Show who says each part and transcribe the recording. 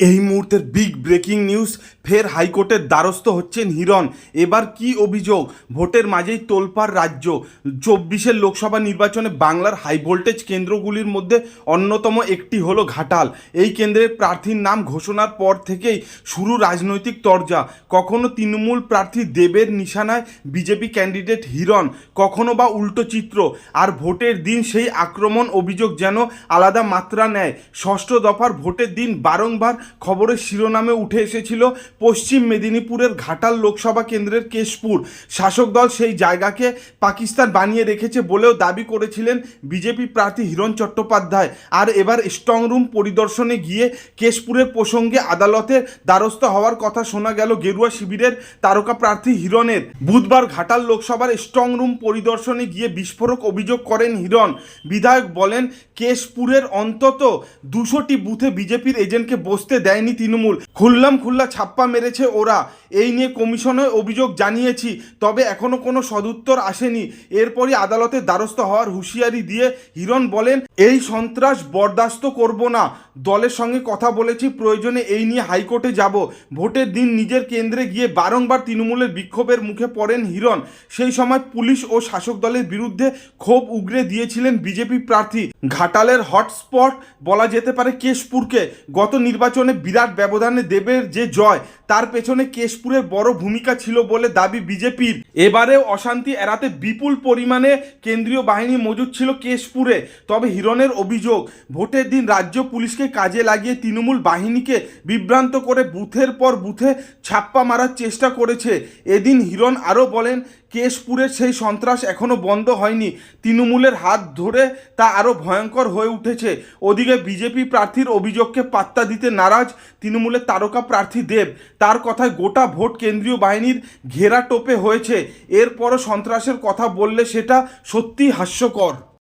Speaker 1: এই মুহূর্তের big breaking news, ফের হাইকোর্টের দ্বারস্থ হচ্ছেন হিরণ। এবার কি অভিযোগ? ভোটের মাঝেই তোলপাড় রাজ্য। 24-এর লোকসভা নির্বাচনে বাংলার হাই ভোল্টেজ কেন্দ্রগুলির মধ্যে অন্যতম একটি হলো ঘাটাল। এই কেন্দ্রের প্রার্থীর নাম ঘোষণার পর থেকেই শুরু রাজনৈতিক তরজা। কখনো তৃণমূল প্রার্থী দেবের নিশানায় বিজেপি ক্যান্ডিডেট হিরণ, কখনো বা উল্টো চিত্র। আর ভোটের দিন সেই আক্রমণ অভিযোগ যেন আলাদা মাত্রা নেয়। ষষ্ঠ দফার ভোটের দিন বারংবার খবরের শিরোনামে উঠে এসেছিল পশ্চিম মেদিনীপুরের ঘাটাল লোকসভা কেন্দ্রের কেশপুর। শাসক দল সেই জায়গাকে পাকিস্তান বানিয়ে রেখেছে বলেও দাবি করেছিলেন বিজেপি প্রার্থী হিরণ চট্টোপাধ্যায়। আর এবার স্ট্রং রুম পরিদর্শনে গিয়ে কেশপুরের প্রসঙ্গে আদালতের দ্বারস্থ হওয়ার কথা শোনা গেল গেরুয়া শিবিরের তারকা প্রার্থী হিরণের। বুধবার ঘাটাল লোকসভার স্ট্রং রুম পরিদর্শনে গিয়ে বিস্ফোরক অভিযোগ করেন হিরণ। বিধায়ক বলেন, কেশপুরের অন্তত 200টি বুথে বিজেপির এজেন্টকে বসতে দেয়নি তৃণমূল। খুল্লা ছাপ্পা মেরেছে ওরা। এই নিয়ে কমিশনে অভিযোগ জানিয়েছি, তবে এখনো কোনো সদুত্তর আসেনি। এরপরই আদালতের দ্বারস্থ হওয়ার হুঁশিয়ারি দিয়ে হিরণ বলেন, এই সন্ত্রাস বরদাস্ত করব না। দলের সঙ্গে কথা বলেছি, প্রয়োজনে এই নিয়ে হাইকোর্টে যাব। ভোটের দিন নিজের কেন্দ্রে গিয়ে বারংবার তৃণমূলের বিক্ষোভের মুখে পড়েন হিরণ। সেই সময় পুলিশ ও শাসক দলের বিরুদ্ধে ক্ষোভ উগরে দিয়েছিলেন বিজেপি প্রার্থী। ঘাটালের হটস্পট বলা যেতে পারে কেশপুরকে। গত নির্বাচনে বিরাট ব্যবধানে দেবের যে জয়, তার পেছনে কেশপুরের বড় ভূমিকা ছিল বলে দাবি বিজেপির। এবারেও অশান্তি এড়াতে বিপুল পরিমাণে কেন্দ্রীয় বাহিনী মজুদ ছিল কেশপুরে। তবে হিরণের অভিযোগ, ভোটের দিন রাজ্য পুলিশকে কাজে লাগিয়ে তৃণমূল বাহিনীকে বিভ্রান্ত করে বুথের পর বুথে ছাপ্পা মারার চেষ্টা করেছে। এদিন হিরণ আরও বলেন, কেশপুরের সেই সন্ত্রাস এখনও বন্ধ হয়নি। তৃণমূলের হাত ধরে তা আরও ভয়ঙ্কর হয়ে উঠেছে। ওদিকে বিজেপি প্রার্থীর অভিযোগকে পাত্তা দিতে নারাজ তৃণমূলের তারকা প্রার্থী দেব। তার কথায় গোটা ভোট কেন্দ্রীয় বাহিনীর ঘেরা টোপে হয়েছে। এরপরও সন্ত্রাসের কথা বললে সেটা সত্যিই হাস্যকর।